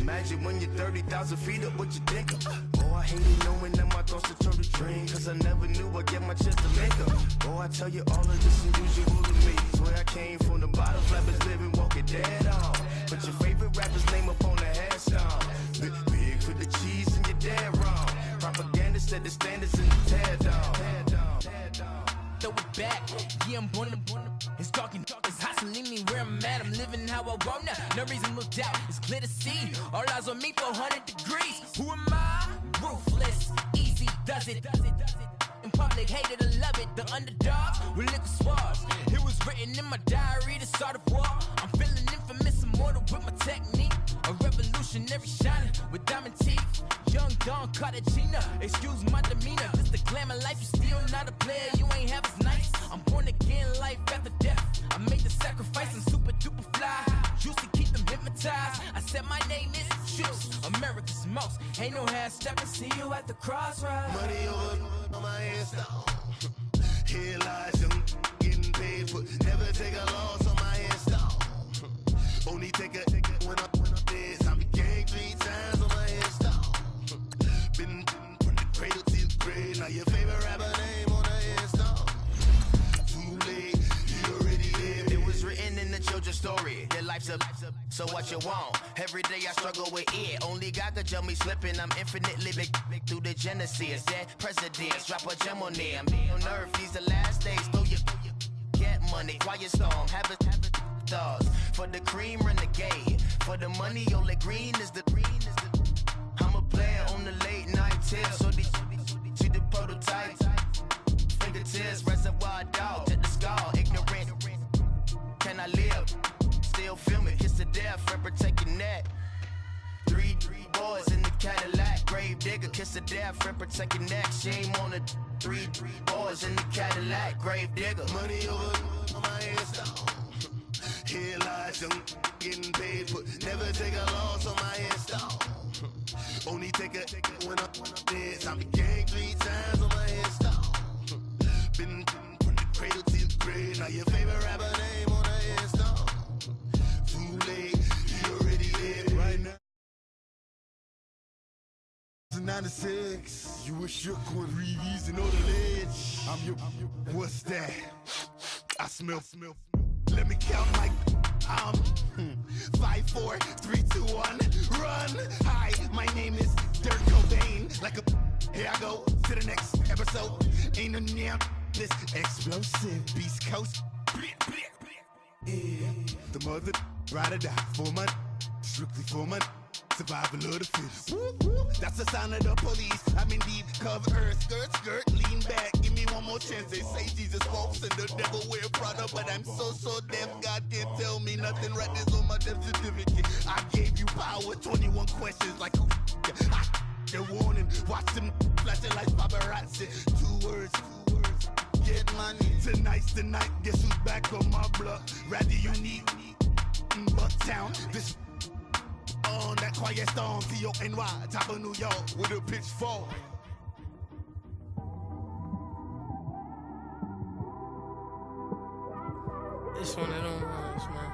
Imagine when you're 30,000 feet up, what you think of? Oh, I hate it knowing that my thoughts are turned to dream, cause I never knew I'd get my chance to make up. Oh, I tell you all of this unusual to me. Swear I came from the bottom, flappers living, walking dead on. Put your favorite rapper's name up on the headstone. Big for the cheese and you're dead wrong. Propaganda set the standards and the tear down. Throw it back, yeah, I'm born to it's talking, it's hustling me where I'm at. I'm living how I want now. No reason to look doubt, it's clear to see. All eyes on me, 400 degrees. Who am I? Ruthless, easy does it. In public, hated or love it. The underdogs with liquor swabs. It was written in my diary to start a war. I'm feeling infamous, immortal with my technique. A revolutionary shining with diamond teeth. Young Don Cartagena, excuse my demeanor. This the glamour life, you still not a player. You ain't half as nice. I'm born again, life after death. I made the sacrifice, I'm super duper fly. Used to keep them hypnotized. I said my name is Juice, America's most. Ain't no half stepping, see you at the crossroads. Money over on my headstone. Here lies young, getting paid for. Never take a loss on my headstone. Only take a when I'm dead. I be gang 3 times on my headstone. Been from the cradle to the grave. Now your favorite rapper name on the headstone. Too late, you already lived. It was written in the children's story. Their life's up, so what you want? Every day I struggle with it. Only God could tell me slipping. I'm infinitely big through the genesis. Dead presidents, drop a gem on them. On earth, these the last days. Throw your get money, quiet storm, have it thoughts. For the cream, renegade. For the money, Ole Green is the I'm a player on the late night tip. So these see the prototype. Fingertips, reservoir dog to the skull. Ignorant. Can I live? Still film it. Kiss to death, friend, protect your neck. 3 boys in the Cadillac. Grave digger, kiss to death, friend, protect your neck. Shame on the 3 boys in the Cadillac. Grave digger. Money over on my headstone. Here lies young, getting paid for. Never take a loss on my headstone. Only take a when I'm dead. I be gang 3 times on my headstone. Been from the cradle to the grave. Now your favorite rapper name on the headstone. Too late, you already lived right now. 96, you were shook with Reeves and all the ledge. I'm your, what's that? I smell. Let me count my 5, 4, 3, 2, 1, run. Hi, my name is Dirk Cobain. Like a here I go to the next episode. Ain't no damn this explosive Beast Coast. Yeah, the mother ride or die for my strictly for my survival of the fittest. That's the sound of the police. I'm indeed cover earth, skirt, lean back. Give me one more chance. They say Jesus walks and the devil wear Prada, but I'm so deaf. God can't tell me nothing. Right this on my death certificate. I gave you power. 21 questions like who? The warning. Watch them flashing like paparazzi. 2 words. Get money. Tonight's the night. Guess who's back on my block? Rather unique. Bucktown. This. On that quiet storm, T-O-N-Y, top of New York, with a pitchfork. It's one of them ones, man.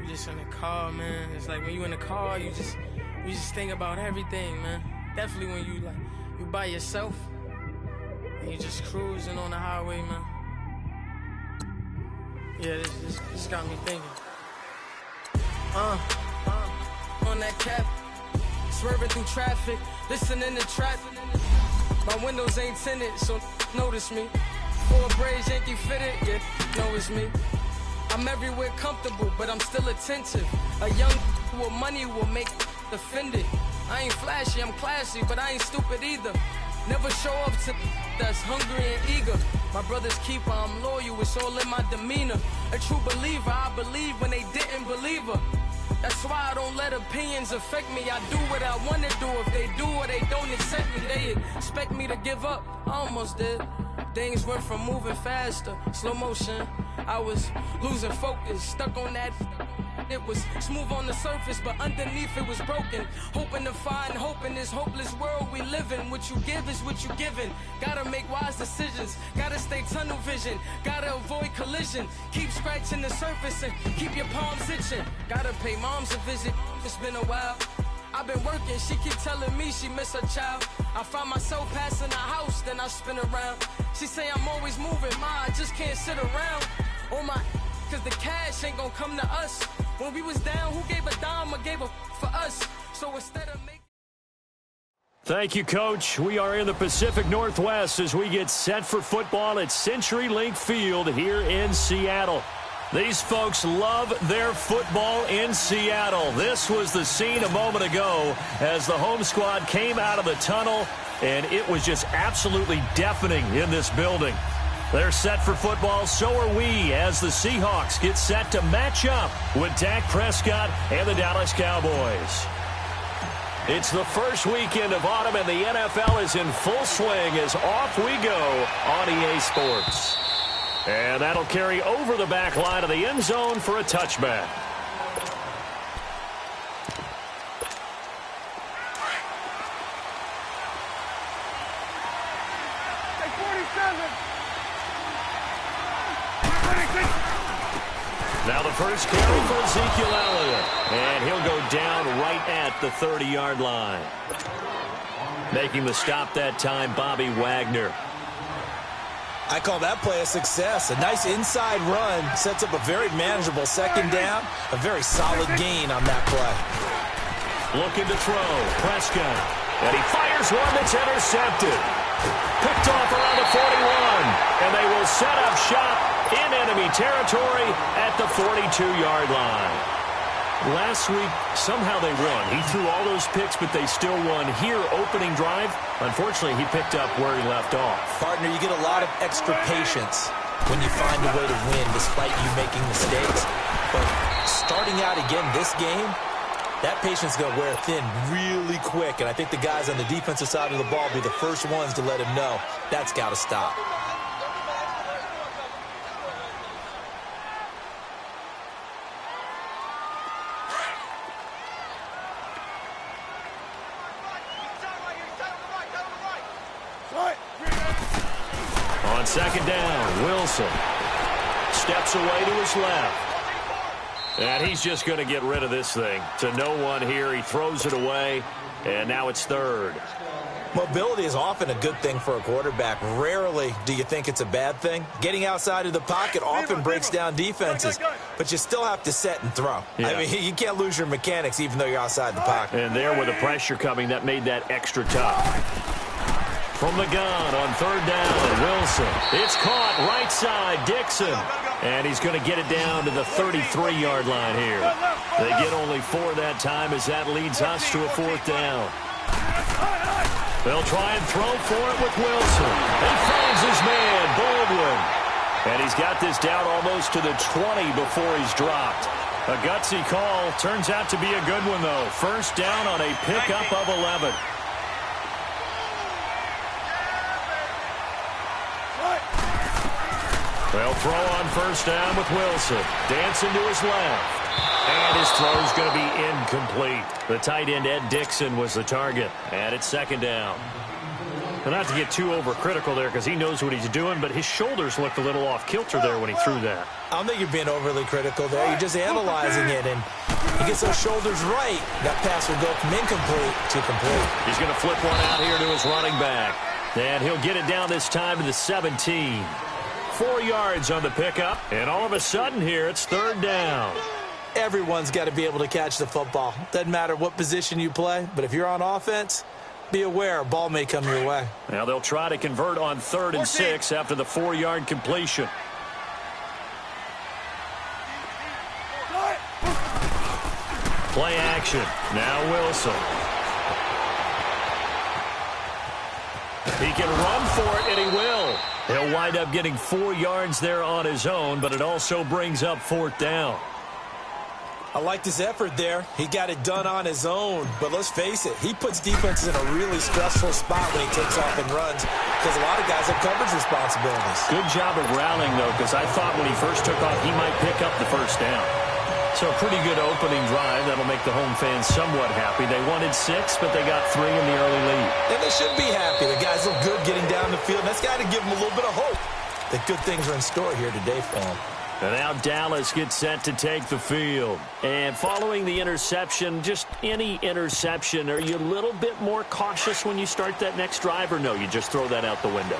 You just in the car, man. It's like when you in the car, you just think about everything, man. Definitely when you by yourself and you just cruising on the highway, man. Yeah, this got me thinking. On that cap, swerving through traffic, listening to trap. My windows ain't tinted, so notice me. 4 braids, Yankee fitted, yeah, know it's me. I'm everywhere comfortable, but I'm still attentive. A young with money will make offended. I ain't flashy, I'm classy, but I ain't stupid either. Never show up to that's hungry and eager. My brother's keeper, I'm loyal, it's all in my demeanor. A true believer, I believe when they didn't believe her. That's why I don't let opinions affect me. I do what I want to do. If they do or they don't accept me, they expect me to give up. I almost did. Things went from moving faster, slow motion. I was losing focus, stuck on that It was smooth on the surface, but underneath it was broken. Hoping to find hope in this hopeless world we live in. What you give is what you given. Gotta make wise decisions. Gotta stay tunnel vision. Gotta avoid collision. Keep scratching the surface and keep your palms itching. Gotta pay moms a visit. It's been a while. I've been working, she keep telling me she miss her child. I find myself passing the house, then I spin around. She say I'm always moving, I just can't sit around. Oh my, cause the cash ain't gonna come to us. When we was down, who gave a dime or gave a for us? So instead of making... Thank you, Coach. We are in the Pacific Northwest as we get set for football at CenturyLink Field here in Seattle. These folks love their football in Seattle. This was the scene a moment ago as the home squad came out of the tunnel, and it was just absolutely deafening in this building. They're set for football, so are we, as the Seahawks get set to match up with Dak Prescott and the Dallas Cowboys. It's the first weekend of autumn, and the NFL is in full swing as off we go on EA Sports. And that'll carry over the back line of the end zone for a touchback. Now the first carry for Ezekiel Elliott. And he'll go down right at the 30-yard line. Making the stop that time, Bobby Wagner. I call that play a success. A nice inside run sets up a very manageable second down. A very solid gain on that play. Looking to throw. Prescott. And he fires one that's intercepted. Picked off around the 41. And they will set up shop in enemy territory at the 42-yard line. Last week, somehow they won. He threw all those picks, but they still won. Here, opening drive, unfortunately, he picked up where he left off. Partner, you get a lot of extra patience when you find a way to win despite you making mistakes. But starting out again this game, that patience is going to wear thin really quick. And I think the guys on the defensive side of the ball will be the first ones to let him know that's got to stop. On second down, Wilson steps away to his left. And he's just going to get rid of this thing. To no one here. He throws it away, and now it's third. Mobility is often a good thing for a quarterback. Rarely do you think it's a bad thing. Getting outside of the pocket often breaks down defenses, but you still have to set and throw. Yeah. I mean, you can't lose your mechanics even though you're outside the pocket. And there with the pressure coming, that made that extra tough. From the gun on third down, Wilson. It's caught right side, Dixon. And he's going to get it down to the 33-yard line here. They get only 4 that time as that leads us to a fourth down. They'll try and throw for it with Wilson. He finds his man, Baldwin. And he's got this down almost to the 20 before he's dropped. A gutsy call. Turns out to be a good one, though. First down on a pickup of 11. They'll throw on first down with Wilson. Dancing to his left. And his throw's going to be incomplete. The tight end, Ed Dixon, was the target. And it's second down. And not to get too overcritical there because he knows what he's doing, but his shoulders looked a little off kilter there when he threw that. I don't think you're being overly critical there. You're just analyzing it, and he gets those shoulders right. That pass will go from incomplete to complete. He's going to flip one out here to his running back. And he'll get it down this time to the 17. 4 yards on the pickup, and all of a sudden here, it's third down. Everyone's got to be able to catch the football. Doesn't matter what position you play, but if you're on offense, be aware a ball may come your way. Now they'll try to convert on 3rd and 6 after the 4-yard completion. Play action. Now Wilson. He can run for it, and he will. He'll wind up getting 4 yards there on his own, but it also brings up 4th down. I liked his effort there. He got it done on his own. But let's face it, he puts defenses in a really stressful spot when he takes off and runs because a lot of guys have coverage responsibilities. Good job of rallying, though, because I thought when he first took off, he might pick up the first down. So a pretty good opening drive. That'll make the home fans somewhat happy. They wanted 6, but they got 3 in the early lead. And they should be happy. The guys look good getting down the field. That's got to give them a little bit of hope that good things are in store here today for them. And now Dallas gets set to take the field. And following the interception, just any interception, are you a little bit more cautious when you start that next drive, or no, you just throw that out the window?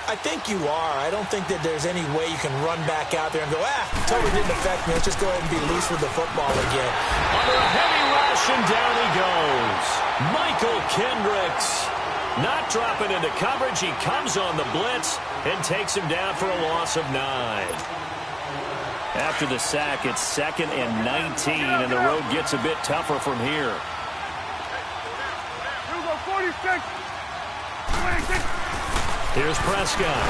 I think you are. I don't think that there's any way you can run back out there and go, totally didn't affect me. Let's just go ahead and be loose with the football again. Under a heavy rush, and down he goes. Michael Kendricks not dropping into coverage. He comes on the blitz and takes him down for a loss of 9. After the sack, it's 2nd and 19, and the road gets a bit tougher from here. Here we go, 46. 26. Here's Prescott.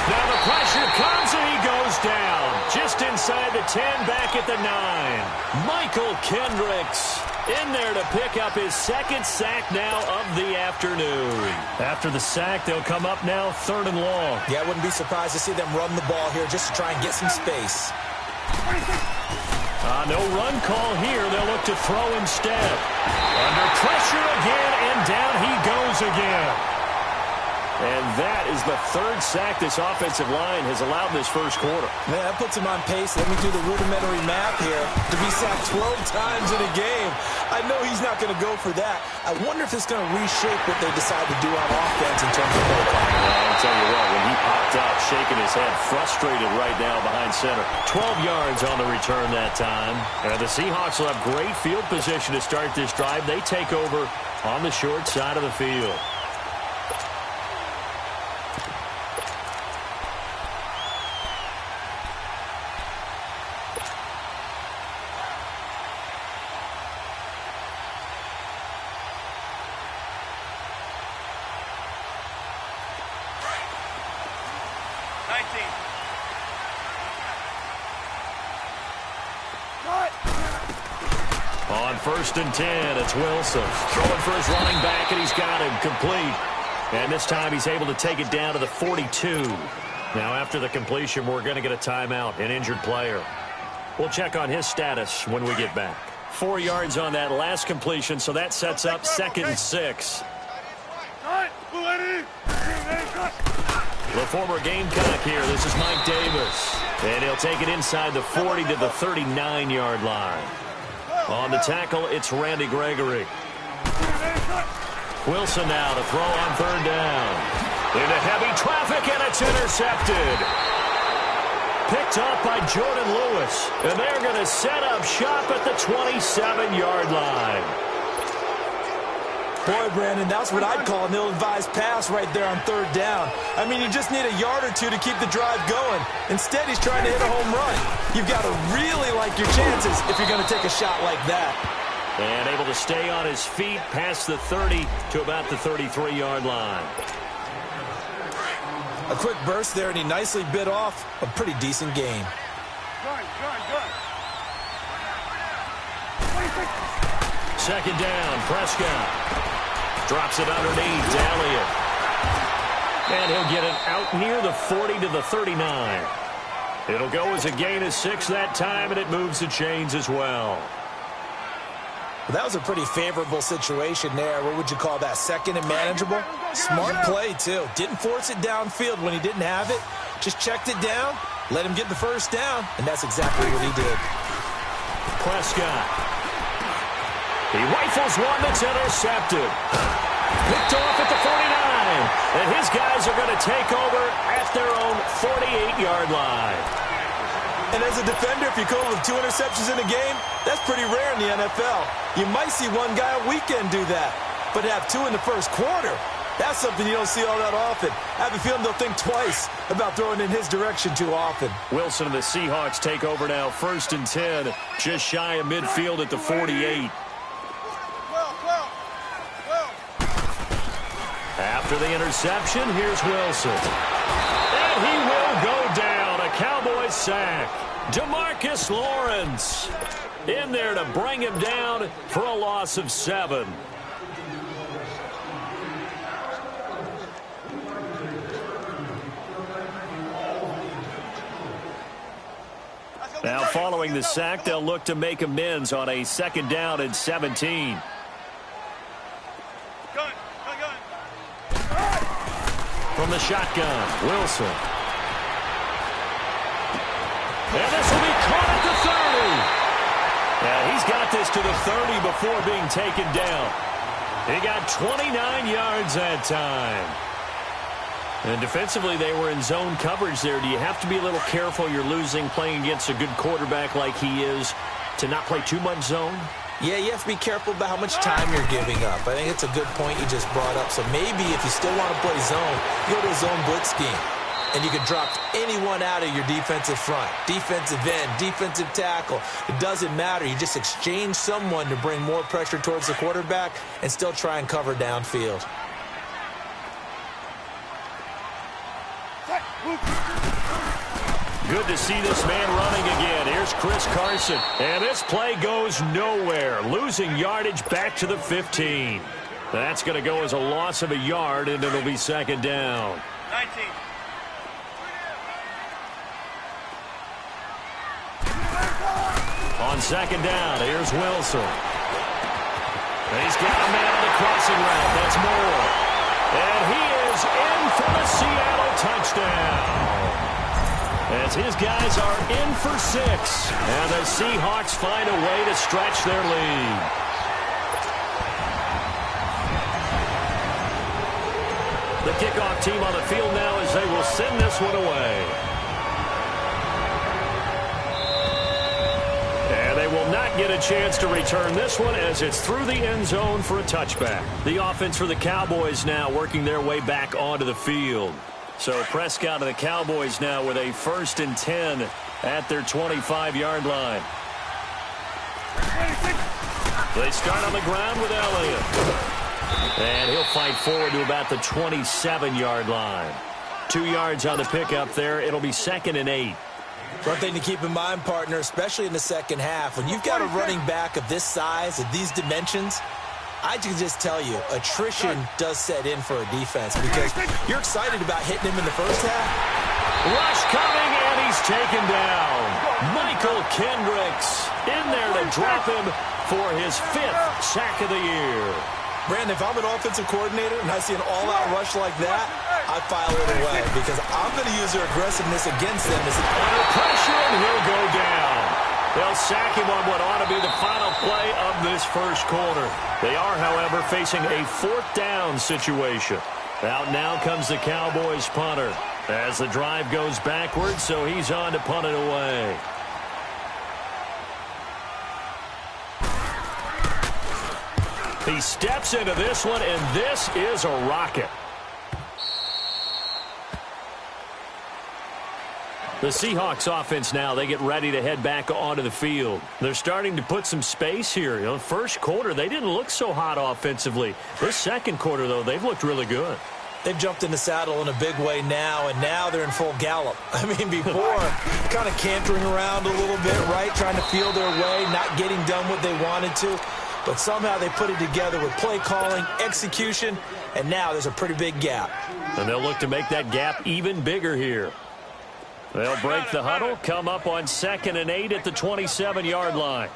Now the pressure comes, and he goes down. Just inside the 10, back at the 9. Michael Kendricks in there to pick up his 2nd sack now of the afternoon. After the sack, they'll come up now 3rd and long. Yeah, I wouldn't be surprised to see them run the ball here just to try and get some space. No run call here. They'll look to throw instead. Under pressure again, and down he goes again. And that is the 3rd sack this offensive line has allowed this first quarter. Man, that puts him on pace. Let me do the rudimentary math here. To be sacked 12 times in a game. I know he's not going to go for that. I wonder if it's going to reshape what they decide to do on offense in terms of play calling. I'll tell you what, when he popped up, shaking his head, frustrated right now behind center. 12 yards on the return that time. And the Seahawks will have great field position to start this drive. They take over on the short side of the field. On 1st and 10, it's Wilson. Throwing for his running back, and he's got him complete. And this time he's able to take it down to the 42. Now after the completion, we're going to get a timeout, an injured player. We'll check on his status when we get back. 4 yards on that last completion, so that sets up 2nd and 6. The former Gamecock here. This is Mike Davis. And he'll take it inside the 40 to the 39-yard line. On the tackle, it's Randy Gregory. Wilson now to throw on 3rd down. Into heavy traffic, and it's intercepted. Picked off by Jordan Lewis. And they're going to set up shop at the 27-yard line. Boy, Brandon, that's what I'd call an ill-advised pass right there on 3rd down. I mean, you just need a yard or two to keep the drive going. Instead, he's trying to hit a home run. You've got to really like your chances if you're going to take a shot like that. And able to stay on his feet past the 30 to about the 33-yard line. A quick burst there, and he nicely bit off a pretty decent gain. Good. 2nd down, Prescott. Drops it underneath to Elliott. And he'll get it out near the 40 to the 39. It'll go as a gain of 6 that time, and it moves the chains as well. Well, that was a pretty favorable situation there. What would you call that? 2nd and manageable? Smart play, too. Didn't force it downfield when he didn't have it. Just checked it down, let him get the 1st down, and that's exactly what he did. Prescott. He rifles one that's intercepted. Picked off at the 49. And his guys are going to take over at their own 48-yard line. And as a defender, if you go with 2 interceptions in a game, that's pretty rare in the NFL. You might see one guy a weekend do that. But to have 2 in the first quarter, that's something you don't see all that often. I have a feeling they'll think twice about throwing in his direction too often. Wilson and the Seahawks take over now. 1st and 10, just shy of midfield at the 48. After the interception, here's Wilson. And he will go down. A Cowboys sack. DeMarcus Lawrence in there to bring him down for a loss of 7. Let's Now following the sack, they'll look to make amends on a 2nd down and 17. From the shotgun, Wilson. And this will be caught at the 30. Yeah, he's got this to the 30 before being taken down. He got 29 yards that time. And defensively, they were in zone coverage there. Do you have to be a little careful you're losing playing against a good quarterback like he is to not play too much zone? Yeah, you have to be careful about how much time you're giving up. I think it's a good point you just brought up. So maybe if you still want to play zone, you go to a zone blitz scheme. And you can drop anyone out of your defensive front. Defensive end, defensive tackle. It doesn't matter. You just exchange someone to bring more pressure towards the quarterback and still try and cover downfield. Good to see this man running again. Here's Chris Carson. And this play goes nowhere. Losing yardage back to the 15. That's going to go as a loss of a yard, and it'll be 2nd down. 19. On 2nd down, here's Wilson. He's got a man on the crossing route. That's Moore. And he is in for the Seattle touchdown. As his guys are in for 6. And the Seahawks find a way to stretch their lead. The kickoff team on the field now as they will send this one away. And they will not get a chance to return this one as it's through the end zone for a touchback. The offense for the Cowboys now working their way back onto the field. So Prescott and the Cowboys now with a 1st and 10 at their 25-yard line. They start on the ground with Elliott. And he'll fight forward to about the 27-yard line. 2 yards on the pickup there. It'll be 2nd and 8. One thing to keep in mind, partner, especially in the second half, when you've got a running back of this size, of these dimensions, I can just tell you, attrition does set in for a defense because you're excited about hitting him in the first half. Rush coming, and he's taken down. Michael Kendricks in there to drop him for his 5th sack of the year. Brandon, if I'm an offensive coordinator and I see an all-out rush like that, I file it away because I'm going to use their aggressiveness against them. Under pressure, and he'll go down. They'll sack him on what ought to be the final play of this first quarter. They are, however, facing a 4th down situation. Out now comes the Cowboys punter as the drive goes backwards, so he's on to punt it away. He steps into this one, and this is a rocket. The Seahawks offense now, they get ready to head back onto the field. They're starting to put some space here. You know, first quarter, they didn't look so hot offensively. This second quarter, though, they've looked really good. They've jumped in the saddle in a big way now, and now they're in full gallop. I mean, before, kind of cantering around a little bit, right? Trying to feel their way, not getting done what they wanted to. But somehow they put it together with play calling, execution, and now there's a pretty big gap. And they'll look to make that gap even bigger here. They'll break the huddle, come up on 2nd and 8 at the 27-yard line.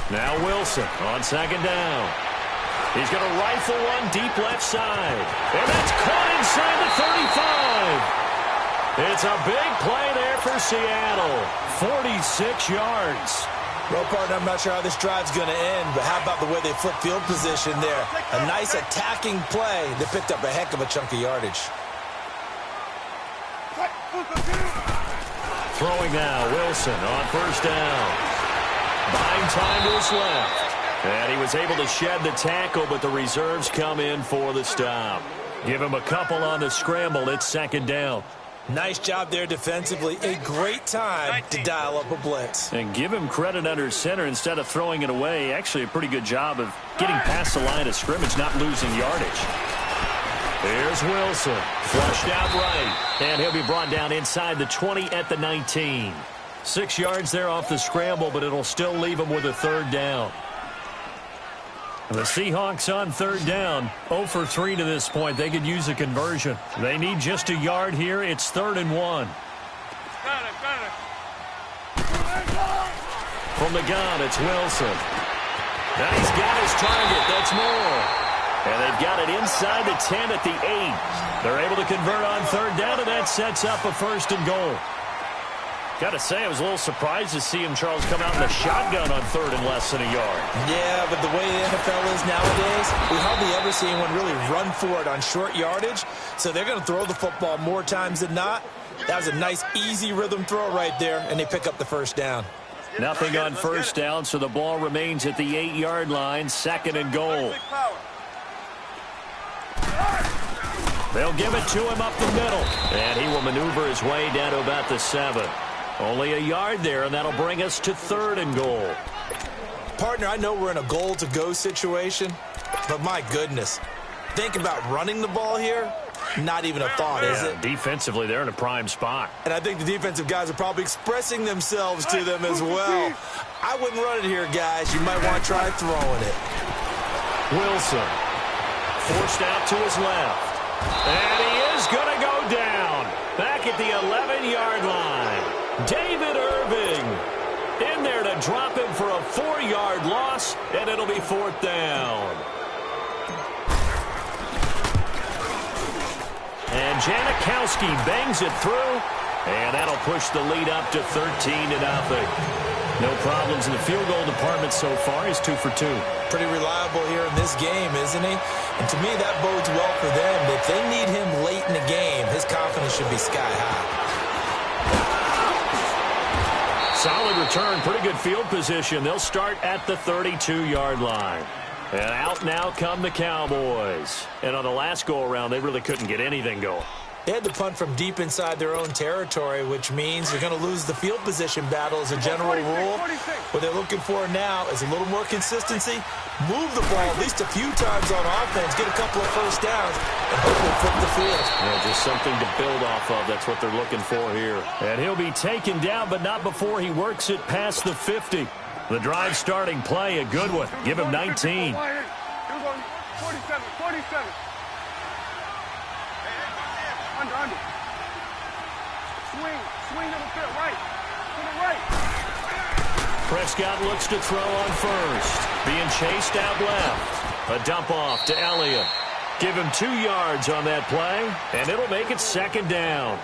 Now Wilson on 2nd down. He's going to rifle one deep left side. And that's caught inside the 35. It's a big play there for Seattle. 46 yards. Well, partner, I'm not sure how this drive's going to end, but how about the way they flip field position there? A nice attacking play that picked up a heck of a chunk of yardage. Throwing now, Wilson on 1st down. Buying time to his left. And he was able to shed the tackle, but the reserves come in for the stop. Give him a couple on the scramble. It's 2nd down. Nice job there defensively. A great time to dial up a blitz. And give him credit under center instead of throwing it away. Actually, a pretty good job of getting past the line of scrimmage, not losing yardage. Here's Wilson. Flushed out right. And he'll be brought down inside the 20 at the 19. 6 yards there off the scramble, but it'll still leave him with a 3rd down. The Seahawks on third down, 0 for 3 to this point. They could use a conversion. They need just a yard here. It's 3rd and 1. From the gun, it's Wilson. Now he's got his target. That's Moore. And they've got it inside the 10 at the 8. They're able to convert on third down, and that sets up a 1st and goal. Got to say, I was a little surprised to see him, Charles, come out in the shotgun on 3rd and less than a yard. Yeah, but the way the NFL is nowadays, we hardly ever see anyone really run for it on short yardage. So they're going to throw the football more times than not. That was a nice, easy rhythm throw right there, and they pick up the 1st down. Nothing on 1st down, so the ball remains at the 8-yard line, 2nd and goal. They'll give it to him up the middle, and he will maneuver his way down to about the 7. Only a yard there, and that'll bring us to 3rd and goal. Partner, I know we're in a goal-to-go situation, but my goodness, think about running the ball here. Not even a thought, is it? Defensively, they're in a prime spot. And I think the defensive guys are probably expressing themselves to them as well. I wouldn't run it here, guys. You might want to try throwing it. Wilson forced out to his left. And he is going to go down. Back at the 11-yard line. David Irving in there to drop him for a 4-yard loss, and it'll be 4th down. And Janikowski bangs it through, and that'll push the lead up to 13-0. No problems in the field goal department so far. He's 2 for 2. Pretty reliable here in this game, isn't he? And to me, that bodes well for them. If they need him late in the game, his confidence should be sky high. Solid return, pretty good field position. They'll start at the 32-yard line. And out now come the Cowboys. And on the last go-around, they really couldn't get anything going. They had to punt from deep inside their own territory, which means you're going to lose the field position battle as a general rule. What they're looking for now is a little more consistency. Move the ball at least a few times on offense, get a couple of 1st downs, and hopefully flip the field. Yeah, just something to build off of. That's what they're looking for here. And he'll be taken down, but not before he works it past the 50. The drive starting play, a good one. Give him 19. 47, 47. Under. Swing to the field, right. To the right. Prescott looks to throw on 1st. Being chased out left. A dump off to Elliott. Give him 2 yards on that play, and it'll make it 2nd down.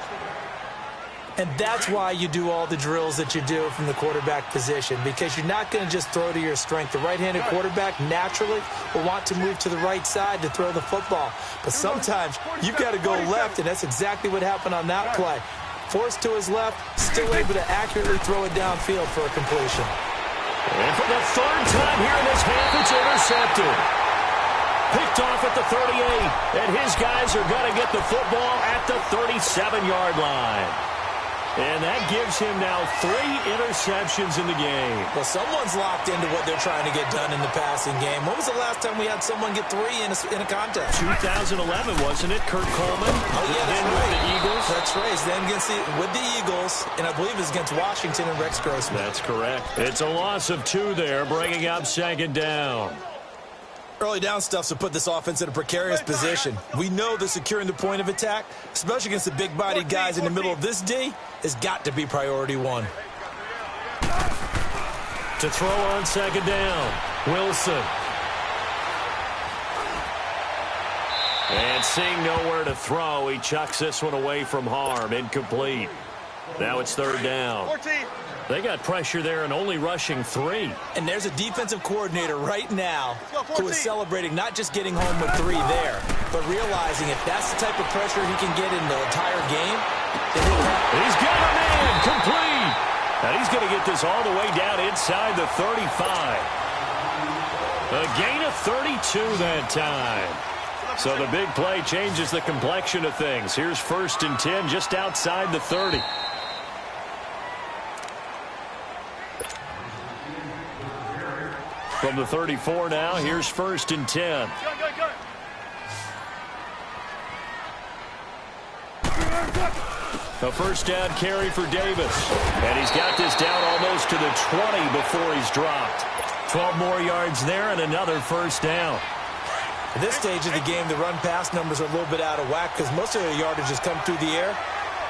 And that's why you do all the drills that you do from the quarterback position, because you're not going to just throw to your strength. The right-handed quarterback naturally will want to move to the right side to throw the football. But sometimes you've got to go left, and that's exactly what happened on that play. Forced to his left, still able to accurately throw it downfield for a completion. And for the 3rd time here in this half, it's intercepted. Picked off at the 38, and his guys are going to get the football at the 37-yard line. And that gives him now 3 interceptions in the game. Well, someone's locked into what they're trying to get done in the passing game. When was the last time we had someone get 3 in a contest? 2011, wasn't it? Kurt Coleman. Oh, yeah, that's then right. with the Eagles. That's right. Then with the Eagles, and I believe it's against Washington and Rex Grossman. That's correct. It's a loss of 2 there, bringing up 2nd down. Early down stuff to put this offense in a precarious position. We know that securing the point of attack, especially against the big-bodied guys in the middle of this D, has got to be priority 1. To throw on 2nd down, Wilson. And seeing nowhere to throw, he chucks this one away from harm. Incomplete. Now it's 3rd down. 14. They got pressure there and only rushing 3. And there's a defensive coordinator right now who is celebrating not just getting home with 3 there, but realizing if that's the type of pressure he can get in the entire game, then he's got a man complete. And he's going to get this all the way down inside the 35. A gain of 32 that time. So the big play changes the complexion of things. Here's 1st and 10 just outside the 30. From the 34 now, here's 1st and 10. A 1st down carry for Davis. And he's got this down almost to the 20 before he's dropped. 12 more yards there and another first down. At this stage of the game, the run-pass numbers are a little bit out of whack because most of their yardage has come through the air.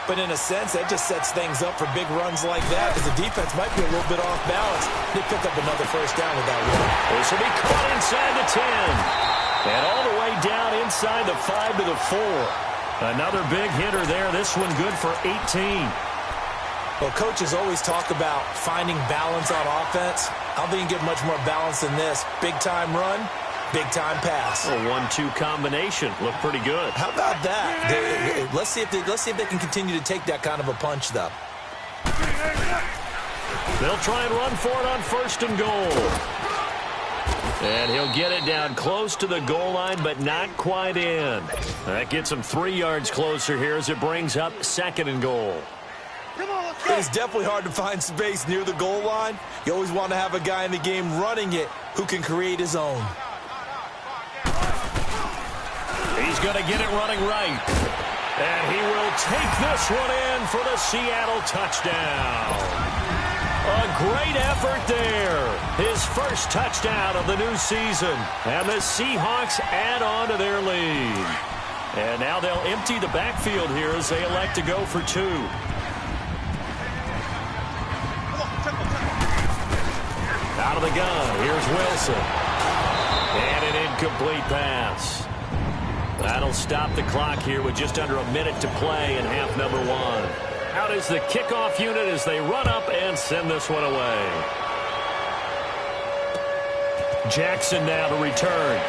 But in a sense, that just sets things up for big runs like that because the defense might be a little bit off balance. They pick up another first down with that one. This will be caught inside the 10. And all the way down inside the 5 to the 4. Another big hitter there. This one good for 18. Well, coaches always talk about finding balance on offense. I don't think you can get much more balance than this. Big-time run, big-time pass. A 1-2 combination. Looked pretty good. How about that? Let's see if they can continue to take that kind of a punch, though. They'll try and run for it on first and goal. And he'll get it down close to the goal line, but not quite in. That gets him 3 yards closer here as it brings up second and goal. It's definitely hard to find space near the goal line. You always want to have a guy in the game running it who can create his own. He's going to get it running right. And he will take this one in for the Seattle touchdown. A great effort there. His first touchdown of the new season. And the Seahawks add on to their lead. And now they'll empty the backfield here as they elect to go for 2. Out of the gun, here's Wilson. And an incomplete pass. That'll stop the clock here with just under a minute to play in half number 1. Out is the kickoff unit as they run up and send this one away. Jackson now to return.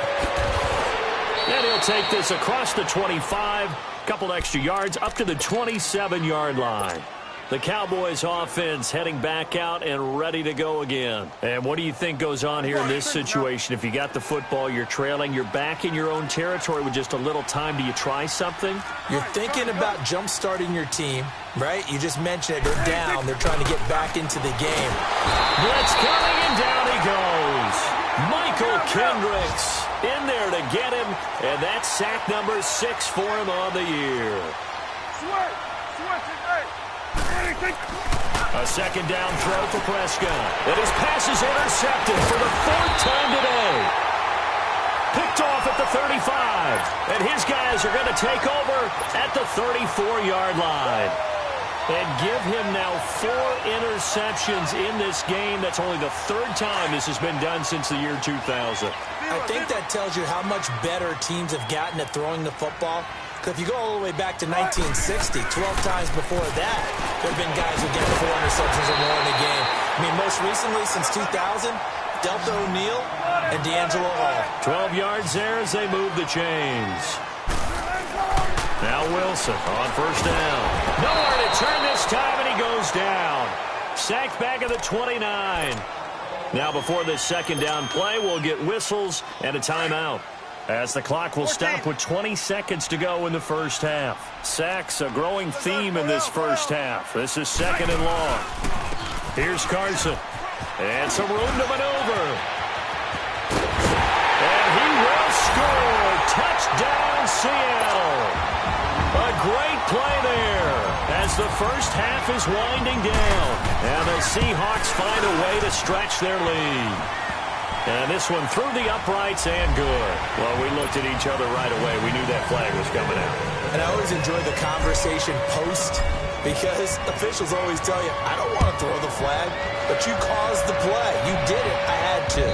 And he'll take this across the 25. Couple extra yards up to the 27-yard line. The Cowboys offense heading back out and ready to go again. And what do you think goes on here in this situation? If you got the football, you're trailing, you're back in your own territory with just a little time. Do you try something? You're thinking about jump-starting your team, right? You just mentioned it. They're down. They're trying to get back into the game. Blitz coming, and down he goes. Michael Kendricks in there to get him, and that's sack number 6 for him on the year. A second down throw for Prescott. And his pass is intercepted for the 4th time today. Picked off at the 35. And his guys are going to take over at the 34-yard line. And give him now 4 interceptions in this game. That's only the 3rd time this has been done since the year 2000. I think that tells you how much better teams have gotten at throwing the football. Because if you go all the way back to 1960, 12 times before that, there have been guys who get 4 interceptions or more in a game. I mean, most recently, since 2000, Delta O'Neal and D'Angelo Hall. 12 yards there as they move the chains. Now Wilson on first down. Nowhere to turn this time, and he goes down. Sacked back at the 29. Now before this second down play, we'll get whistles and a timeout, as the clock will stop with 20 seconds to go in the first half. Sacks, a growing theme in this first half. This is second and long. Here's Carson. And some room to maneuver. And he will score. Touchdown, Seattle. A great play there as the first half is winding down. And the Seahawks find a way to stretch their lead. And this one through the uprights and good. Well, we looked at each other right away. We knew that flag was coming out. And I always enjoy the conversation post, because officials always tell you, I don't want to throw the flag, but you caused the play. You did it. I had to.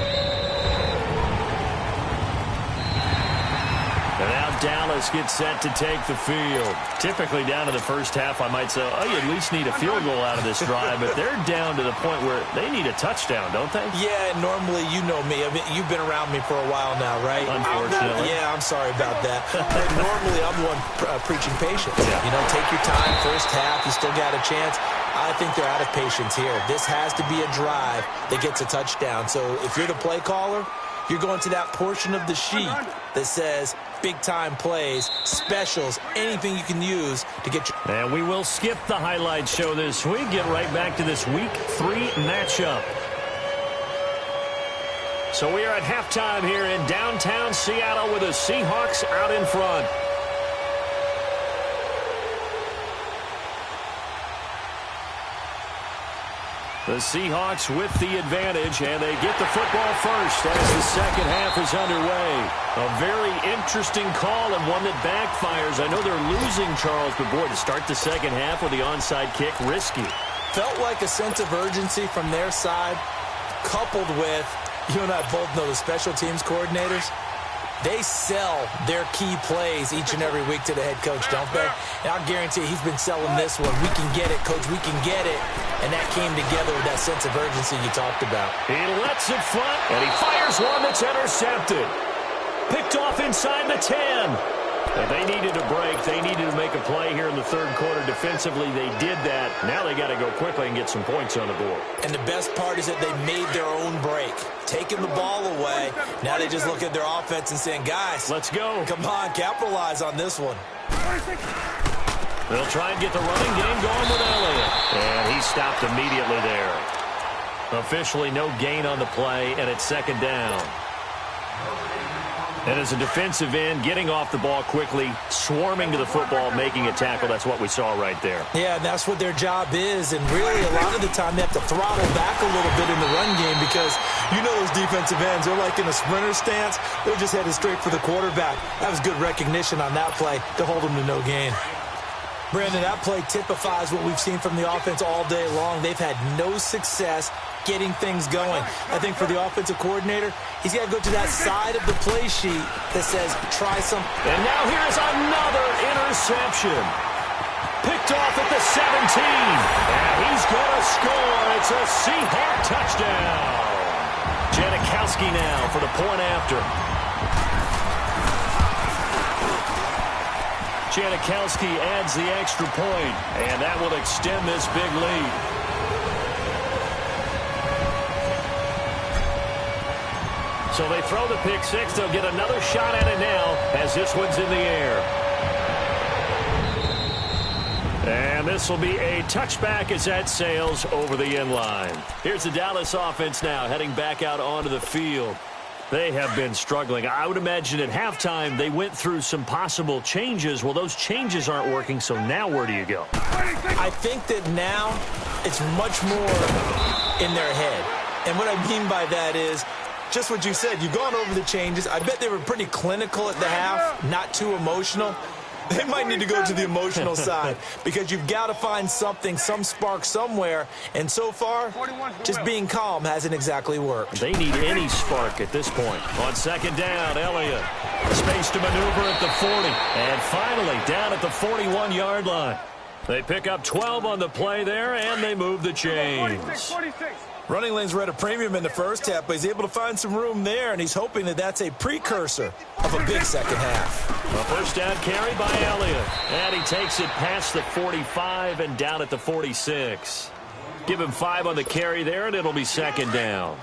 And now Dallas gets set to take the field. Typically down to the first half, I might say, oh, you at least need a field goal out of this drive. But they're down to the point where they need a touchdown, don't they? Yeah, normally, you know me. I mean, you've been around me for a while now, right? Unfortunately. I'm sorry about that. But normally, I'm the one preaching patience. Yeah. You know, take your time. First half, you still got a chance. I think they're out of patience here. This has to be a drive that gets a touchdown. So if you're the play caller, you're going to that portion of the sheet that says big-time plays, specials, anything you can use to get your... And we will skip the highlight show this week. Get right back to this Week 3 matchup. So we are at halftime here in downtown Seattle with the Seahawks out in front. The Seahawks with the advantage, and they get the football first as the second half is underway. A very interesting call and one that backfires. I know they're losing, Charles, but boy, to start the second half with the onside kick, risky. Felt like a sense of urgency from their side, coupled with, you and I both know the special teams coordinators. They sell their key plays each and every week to the head coach, don't they? And I'll guarantee he's been selling this one. We can get it, coach. We can get it. And that came together with that sense of urgency you talked about. He lets it fly, and he fires one that's intercepted. Picked off inside the 10. And they needed a break. They needed to make a play here in the third quarter. Defensively, they did that. Now they got to go quickly and get some points on the board. And the best part is that they made their own break. Taking the ball away. Now they just look at their offense and saying, guys, let's go. Come on, capitalize on this one. They'll try and get the running game going with Elliott. And he stopped immediately there. Officially no gain on the play, and it's second down. And as a defensive end, getting off the ball quickly, swarming to the football, making a tackle, that's what we saw right there. Yeah, and that's what their job is. And really, a lot of the time, they have to throttle back a little bit in the run game because you know those defensive ends, they're like in a sprinter stance. They're just headed straight for the quarterback. That was good recognition on that play to hold them to no gain. Brandon, that play typifies what we've seen from the offense all day long. They've had no success getting things going. I think for the offensive coordinator, he's got to go to that side of the play sheet that says, try some. And now here's another interception. Picked off at the 17. And he's going to score. It's a Seahawk touchdown. Janikowski now for the point after. Janikowski adds the extra point, and that will extend this big lead. So they throw the pick six. They'll get another shot at it now as this one's in the air. And this will be a touchback as that sails over the end line. Here's the Dallas offense now heading back out onto the field. They have been struggling. I would imagine at halftime they went through some possible changes. Well, those changes aren't working, so now where do you go? I think that now it's much more in their head. And what I mean by that is just what you said. You've gone over the changes. I bet they were pretty clinical at the half, not too emotional. They might need to go to the emotional side because you've got to find something, some spark somewhere. And so far, just being calm hasn't exactly worked. They need any spark at this point. On second down, Elliott. Space to maneuver at the 40. And finally, down at the 41-yard line. They pick up 12 on the play there, and they move the chains. 46. Running lanes were at a premium in the first half, but he's able to find some room there, and he's hoping that that's a precursor of a big second half. A first down carry by Elliott. And he takes it past the 45 and down at the 46. Give him 5 on the carry there, and it'll be second down.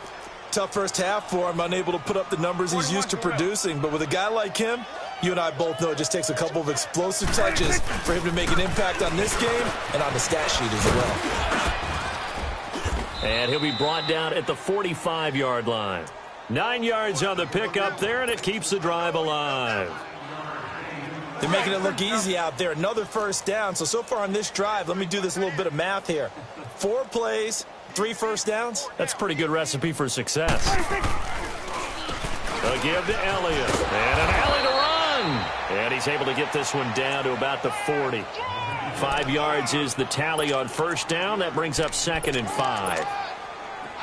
Tough first half for him, unable to put up the numbers he's used to producing. But with a guy like him, you and I both know it just takes a couple of explosive touches for him to make an impact on this game and on the stat sheet as well. And he'll be brought down at the 45-yard line. 9 yards on the pickup there, and it keeps the drive alive. They're making it look easy out there. Another first down. So far on this drive, let me do this little bit of math here. 4 plays, 3 first downs. That's a pretty good recipe for success. A give to Elliott. And an alley to run. And he's able to get this one down to about the 40. 5 yards is the tally on first down. That brings up second and 5.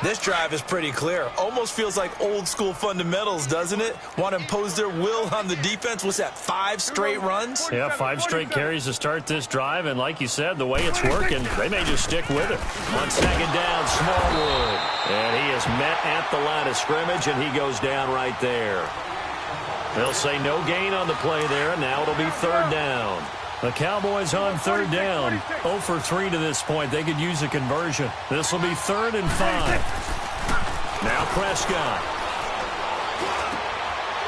This drive is pretty clear. Almost feels like old school fundamentals, doesn't it? Want to impose their will on the defense. What's that, 5 straight runs? Yeah, 5 straight carries to start this drive. And like you said, the way it's working, they may just stick with it. On second down, Smallwood. And he is met at the line of scrimmage, and he goes down right there. They'll say no gain on the play there, and now it'll be third down. The Cowboys on third down. 0 for 3 to this point. They could use a conversion. This will be third and 5. Now Prescott.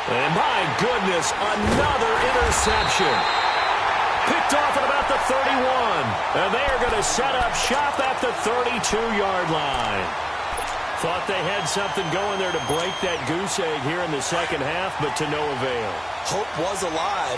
And my goodness, another interception. Picked off at about the 31. And they are going to set up shop at the 32-yard line. Thought they had something going there to break that goose egg here in the second half, but to no avail. Hope was alive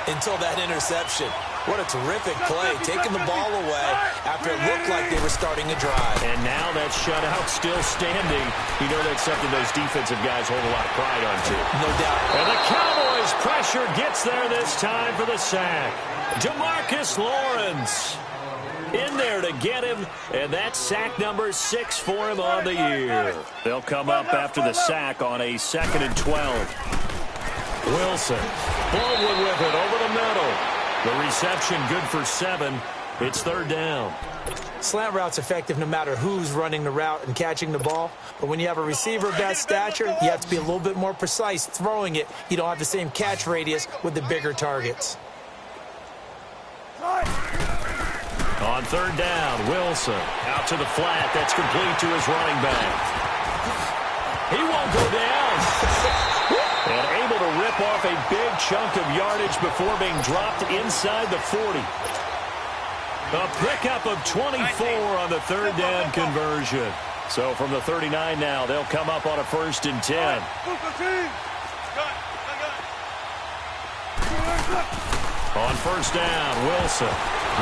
until that interception. What a terrific play, taking the ball away after it looked like they were starting a drive. And now that shutout still standing. You know that's something those defensive guys hold a lot of pride on, too. No doubt. And the Cowboys' pressure gets there this time for the sack. DeMarcus Lawrence in there to get him, and that's sack number 6 for him on the year. They'll come up after the sack on a 2nd and 12. Wilson, Baldwin with it over the middle. The reception good for 7. It's 3rd down. Slant route's effective no matter who's running the route and catching the ball. But when you have a receiver of that stature, you have to be a little bit more precise throwing it. You don't have the same catch radius with the bigger targets. On 3rd down, Wilson out to the flat. That's complete to his running back. He won't go down. And able to rip off a big chunk of yardage before being dropped inside the 40. A pickup of 24 on the 3rd down conversion. So from the 39 now, they'll come up on a 1st and 10. On 1st down, Wilson.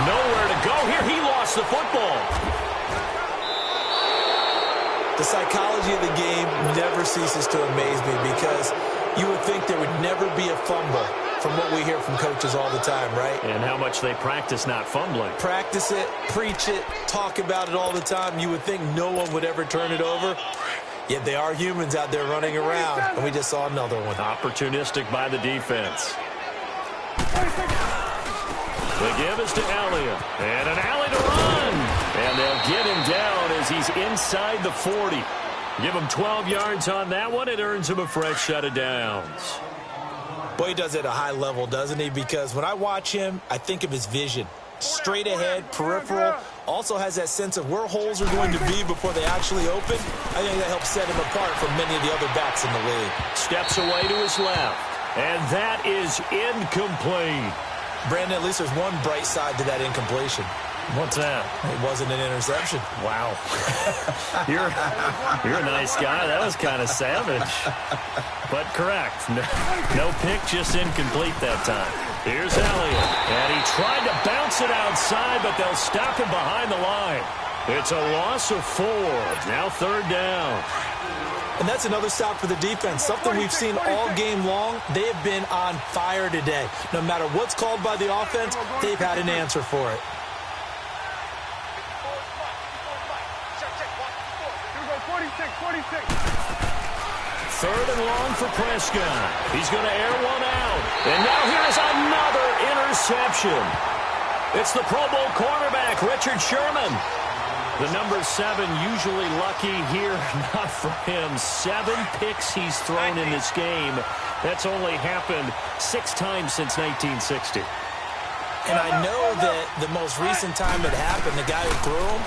Nowhere to go here. He lost the football. The psychology of the game never ceases to amaze me because you would think there would never be a fumble from what we hear from coaches all the time, right? And how much they practice not fumbling. Practice it, preach it, talk about it all the time. You would think no one would ever turn it over. Yet they are humans out there running around, and we just saw another one. Opportunistic by the defense. The give is to Elliott. And an alley to run. And they'll get him down as he's inside the 40. Give him 12 yards on that one. It earns him a fresh set of downs. Boy, he does it at a high level, doesn't he? Because when I watch him, I think of his vision. Straight ahead, peripheral. Also has that sense of where holes are going to be before they actually open. I think that helps set him apart from many of the other backs in the league. Steps away to his left. And that is incomplete. Brandon, at least there's one bright side to that incompletion. What's that? It wasn't an interception. Wow. You're a nice guy. That was kind of savage. But correct. No pick, just incomplete that time. Here's Elliott. And he tried to bounce it outside, but they'll stop him behind the line. It's a loss of 4. Now 3rd down. And that's another stop for the defense. Something we've seen all game long. They have been on fire today. No matter what's called by the offense, they've had an answer for it. 3rd and long for Prescott. He's going to air one out. And now here's another interception. It's the Pro Bowl cornerback, Richard Sherman. The number 7 usually lucky here. Not for him. 7 picks he's thrown in this game. That's only happened 6 times since 1960. And I know that the most recent time it happened, the guy who threw him,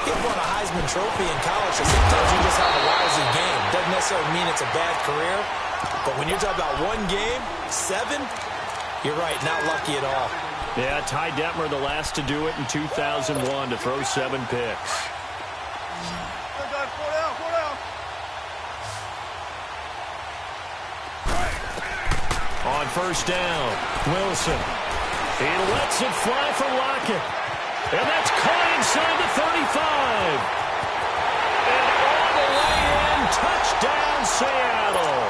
he won a Heisman Trophy in college, so sometimes you just have a lousy game. Doesn't necessarily mean it's a bad career, but when you're talking about one game, 7, you're right, not lucky at all. Yeah, Ty Detmer, the last to do it in 2001, to throw 7 picks. On 1st down, Wilson. He lets it fly for Lockett. And that's caught inside the 35. And all the way in, touchdown Seattle.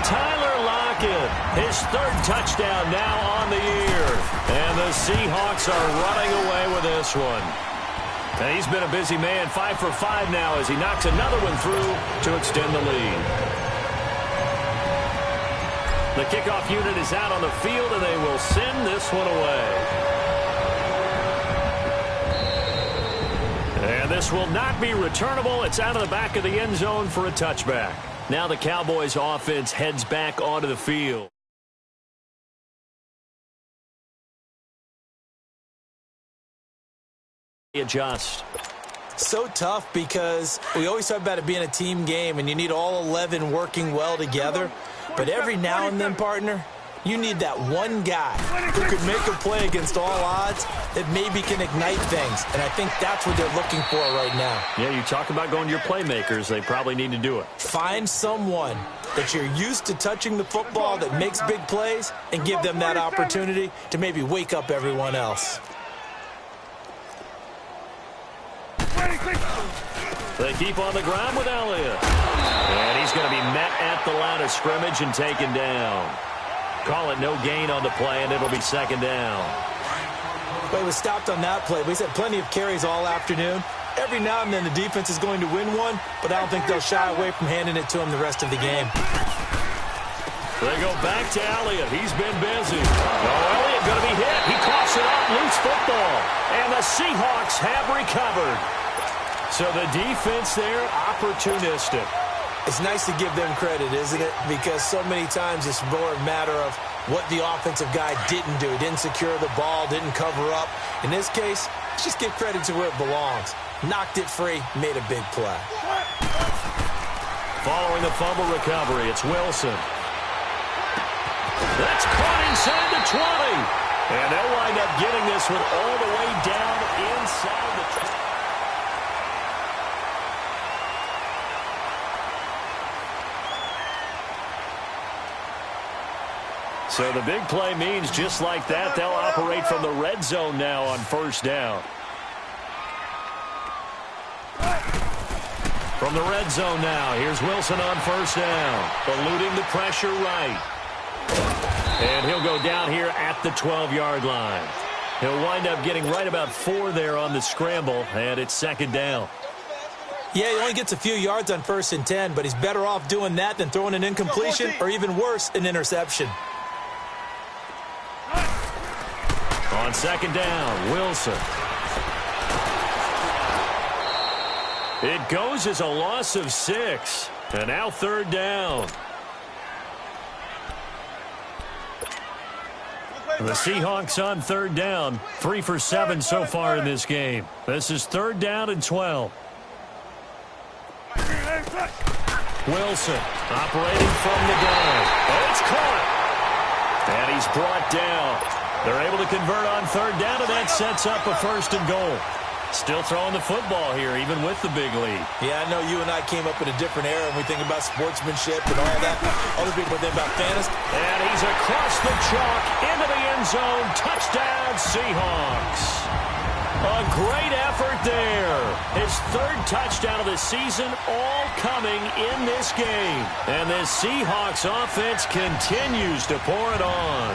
Tyler Lockett, his 3rd touchdown now on the year. And the Seahawks are running away with this one. And he's been a busy man, 5 for 5 now as he knocks another one through to extend the lead. The kickoff unit is out on the field, and they will send this one away. And this will not be returnable. It's out of the back of the end zone for a touchback. Now the Cowboys offense heads back onto the field. Adjust. So tough because we always talk about it being a team game, and you need all 11 working well together. But every now and then, partner, You need that one guy who could make a play against all odds that maybe can ignite things, and I think that's what they're looking for right now. Yeah, you talk about going to your playmakers. They probably need to do it. Find someone that you're used to touching the football that makes big plays and give them that opportunity to maybe wake up everyone else. They keep on the ground with Elliott. And he's going to be met at the line of scrimmage and taken down. Call it no gain on the play, and it'll be second down. But he was stopped on that play. He's had plenty of carries all afternoon. Every now and then the defense is going to win one, but I don't think they'll shy away from handing it to him the rest of the game. They go back to Elliott. He's been busy. Oh, Elliott going to be hit. He coughs it up, loose football. And the Seahawks have recovered. So the defense there, opportunistic. It's nice to give them credit, isn't it? Because so many times it's more a matter of what the offensive guy didn't do. He didn't secure the ball, didn't cover up. In this case, let's just give credit to where it belongs. Knocked it free, made a big play. Following the fumble recovery, it's Wilson. That's caught inside the 20. And they'll wind up getting this one all the way down inside the 20. So the big play means just like that, they'll operate from the red zone now on first down. From the red zone now, here's Wilson on first down, eluding the pressure right. And he'll go down here at the 12-yard line. He'll wind up getting right about 4 there on the scramble, and it's second down. Yeah, he only gets a few yards on 1st and 10, but he's better off doing that than throwing an incompletion or even worse, an interception. On second down, Wilson. It goes as a loss of 6. And now third down. The Seahawks on third down. 3 for 7 so far in this game. This is third down and 12. Wilson operating from the gun. Oh, it's caught. And he's brought down. They're able to convert on third down, and that sets up a first and goal. Still throwing the football here, even with the big lead. Yeah, I know you and I came up in a different era, and we think about sportsmanship and all that. Other people think about fantasy. And he's across the chalk into the end zone. Touchdown, Seahawks. A great effort there. His third touchdown of the season, all coming in this game. And this Seahawks offense continues to pour it on.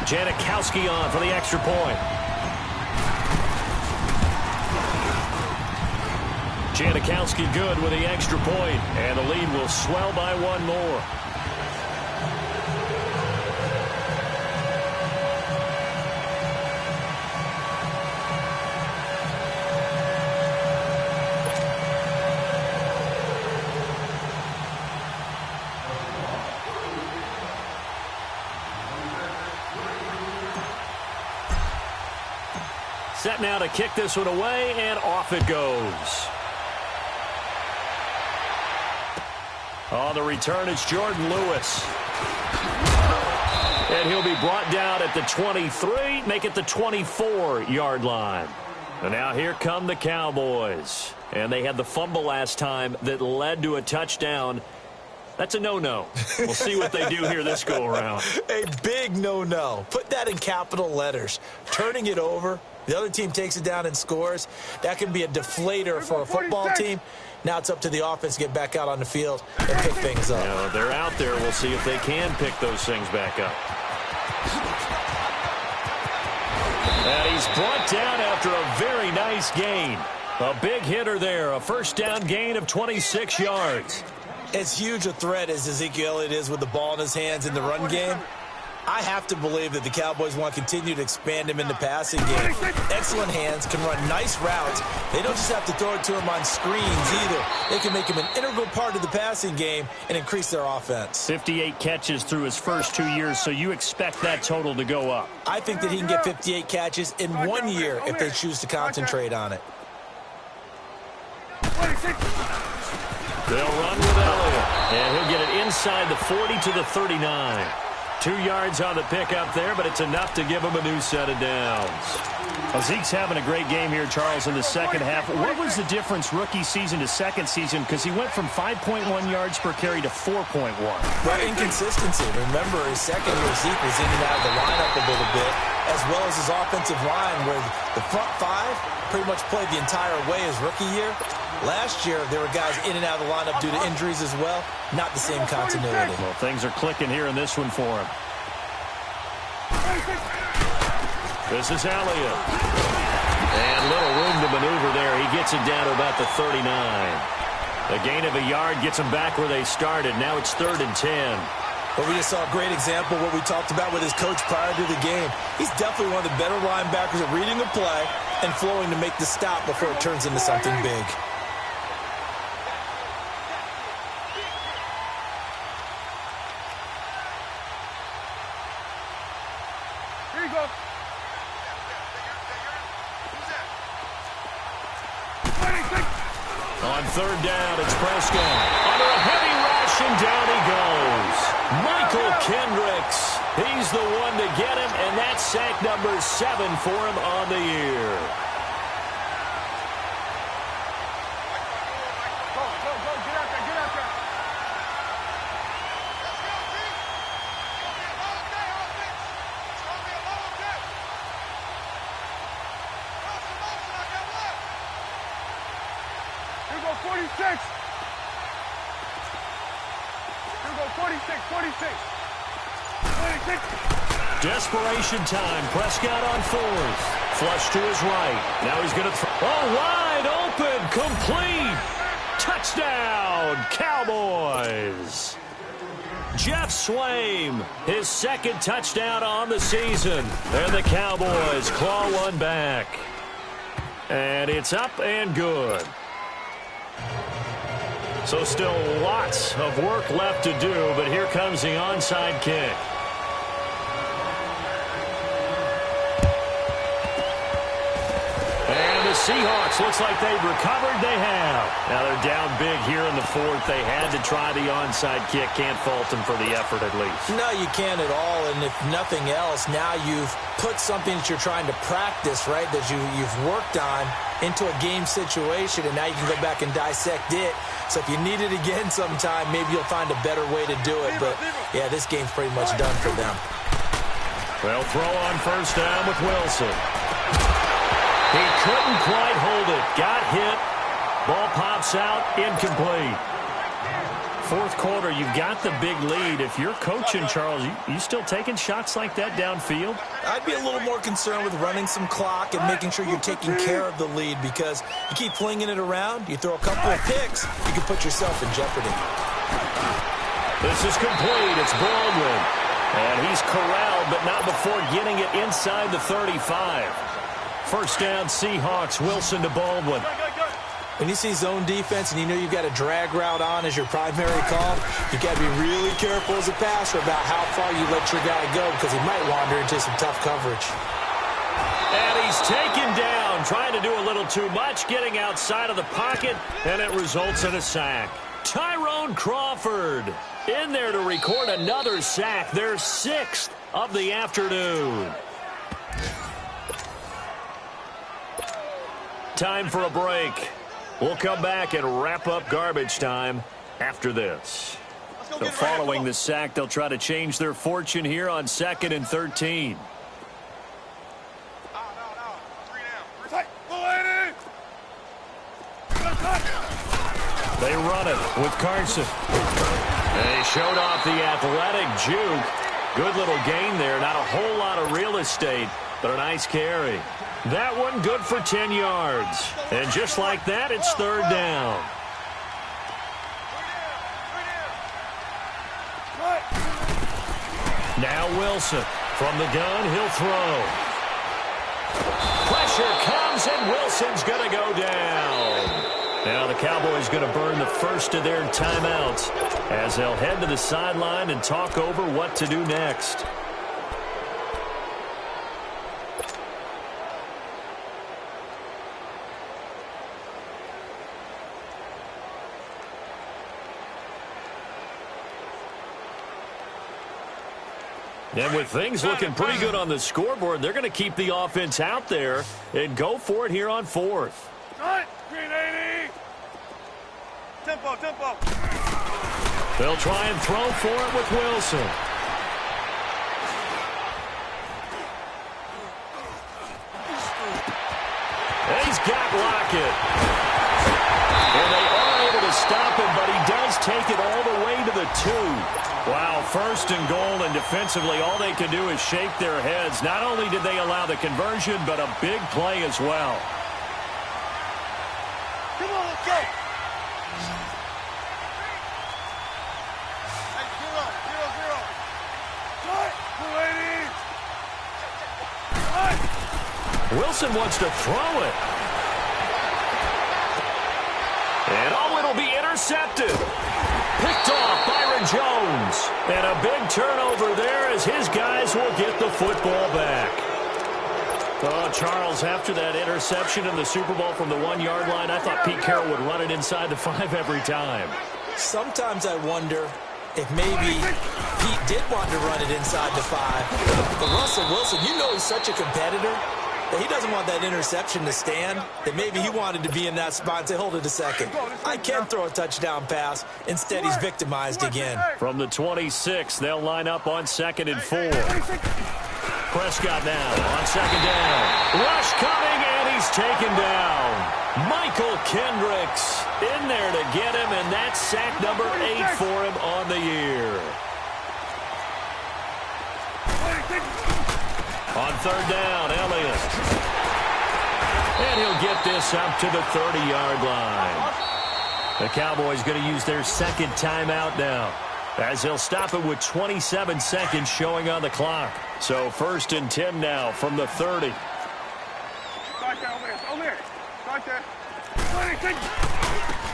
Janikowski on for the extra point. Janikowski good with the extra point, and the lead will swell by 1 more. Set now to kick this one away, and off it goes. On the return, it's Jordan Lewis. And he'll be brought down at the 23, make it the 24-yard line. And now here come the Cowboys. And they had the fumble last time that led to a touchdown. That's a no-no. We'll see what they do here this go-around. A big no-no. Put that in capital letters. Turning it over, the other team takes it down and scores. That can be a deflator for a football team. Now it's up to the offense to get back out on the field and pick things up. Yeah, they're out there. We'll see if they can pick those things back up. And he's brought down after a very nice gain. A big hitter there. A first down gain of 26 yards. As huge a threat as Ezekiel Elliott is with the ball in his hands in the run game, I have to believe that the Cowboys want to continue to expand him in the passing game. Excellent hands, can run nice routes. They don't just have to throw it to him on screens either. They can make him an integral part of the passing game and increase their offense. 58 catches through his first 2 years, so you expect that total to go up. I think that he can get 58 catches in 1 year if they choose to concentrate on it. They'll run with Elliott, and he'll get it inside the 40 to the 39. 2 yards on the pickup there, but it's enough to give him a new set of downs. Well, Zeke's having a great game here, Charles, in the second half. What was the difference rookie season to second season? Because he went from 5.1 yards per carry to 4.1. Well, inconsistency. Remember, his second year, Zeke was in and out of the lineup a little bit, as well as his offensive line, where the front five pretty much played the entire way his rookie year. Last year, there were guys in and out of the lineup due to injuries as well. Not the same continuity. Well, things are clicking here in this one for him. This is Elliott. And little room to maneuver there. He gets it down to about the 39. A gain of a yard gets them back where they started. Now it's 3rd and 10. But we just saw a great example of what we talked about with his coach prior to the game. He's definitely one of the better linebackers at reading a play and flowing to make the stop before it turns into something big. Here you go. On 3rd down, it's Prescott. Under a heavy rush, and down he goes. Michael Kendricks. He's the one to get him, and that's sack number 7 for him on the year. Go, get out there. Here go 46. Here go 46. 46. Desperation time. Prescott on 4th. Flush to his right. Now he's going to throw. Oh, wide open. Complete. Touchdown, Cowboys. Jeff Swaim, his 2nd touchdown on the season. And the Cowboys claw one back. And it's up and good. So still lots of work left to do, but here comes the onside kick. And the Seahawks, looks like they've recovered. They have. Now they're down big here in the 4th. They had to try the onside kick. Can't fault them for the effort at least. No, you can't at all. And if nothing else, now you've put something that you're trying to practice, right, that you've worked on into a game situation, and now you can go back and dissect it. So if you need it again sometime, maybe you'll find a better way to do it. But, yeah, this game's pretty much done for them. They'll throw on 1st down with Wilson. He couldn't quite hold it. Got hit. Ball pops out. Incomplete. 4th quarter, you've got the big lead. If you're coaching, Charles, you still taking shots like that downfield? I'd be a little more concerned with running some clock and making sure you're taking care of the lead, because you keep flinging it around, you throw a couple of picks, you can put yourself in jeopardy. This is complete. It's Baldwin. And he's corralled, but not before getting it inside the 35. 1st down, Seahawks. Wilson to Baldwin. When you see zone defense and you know you've got a drag route on as your primary call, you got to be really careful as a passer about how far you let your guy go, because he might wander into some tough coverage. And he's taken down, trying to do a little too much, getting outside of the pocket, and it results in a sack. Tyrone Crawford in there to record another sack, their 6th of the afternoon. Time for a break. We'll come back and wrap up garbage time after this. So following the sack, they'll try to change their fortune here on 2nd and 13. They run it with Carson. And he showed off the athletic juke. Good little gain there. Not a whole lot of real estate, but a nice carry. That one good for 10 yards. And just like that, it's 3rd down. Now Wilson. From the gun, he'll throw. Pressure comes, and Wilson's going to go down. Now the Cowboys going to burn the first of their timeouts as they'll head to the sideline and talk over what to do next. And with things looking pretty good on the scoreboard, they're going to keep the offense out there and go for it here on fourth. Green 80. Tempo, tempo. They'll try and throw for it with Wilson. And he's got Lockett. And they are able to stop him, but he does take it all the way to the 2. Wow, first and goal, and defensively all they can do is shake their heads. Not only did they allow the conversion, but a big play as well. Come on, let's go. Hey, 0-0. Wilson wants to throw it. And it'll be intercepted. Picked off Byron Jones. And a big turnover there as his guys will get the football back. Oh, Charles, after that interception in the Super Bowl from the 1-yard line, I thought Pete Carroll would run it inside the 5 every time. Sometimes I wonder if maybe Pete did want to run it inside the 5. But Russell Wilson, you know he's such a competitor that he doesn't want that interception to stand, that maybe he wanted to be in that spot and say, hold it a second. I can throw a touchdown pass. Instead, he's victimized again. From the 26, they'll line up on 2nd and 4. Prescott now on 2nd down. Rush coming, and he's taken down. Michael Kendricks in there to get him, and that's sack number 8 for him on the year. On 3rd down, Elliott. And he'll get this up to the 30-yard line. The Cowboys going to use their 2nd timeout now, as they'll stop it with 27 seconds showing on the clock. So 1st and 10 now from the 30.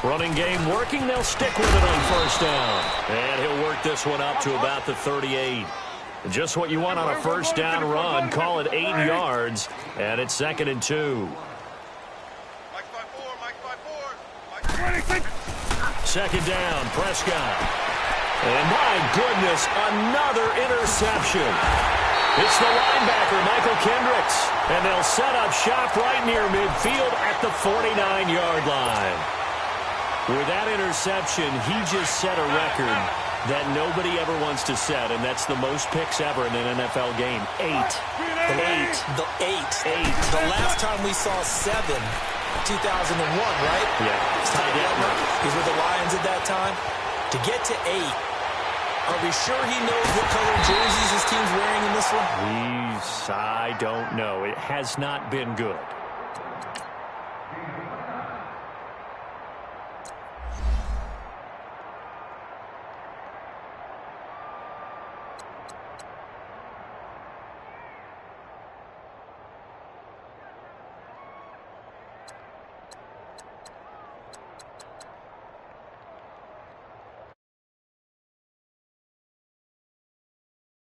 Running game working. They'll stick with it on 1st down. And he'll work this one up to about the 38. Just what you want on a 1st down run. Call it 8 yards. And it's 2nd and 2. 2nd down, Prescott. And my goodness, another interception. It's the linebacker, Michael Kendricks. And they'll set up shop right near midfield at the 49-yard line. With that interception, he just set a record that nobody ever wants to set, and that's the most picks ever in an NFL game. 8. The last time we saw 7, 2001, right? Yeah. He's with the Lions at that time. To get to 8, are we sure he knows what color jerseys his team's wearing in this one? I don't know. It has not been good.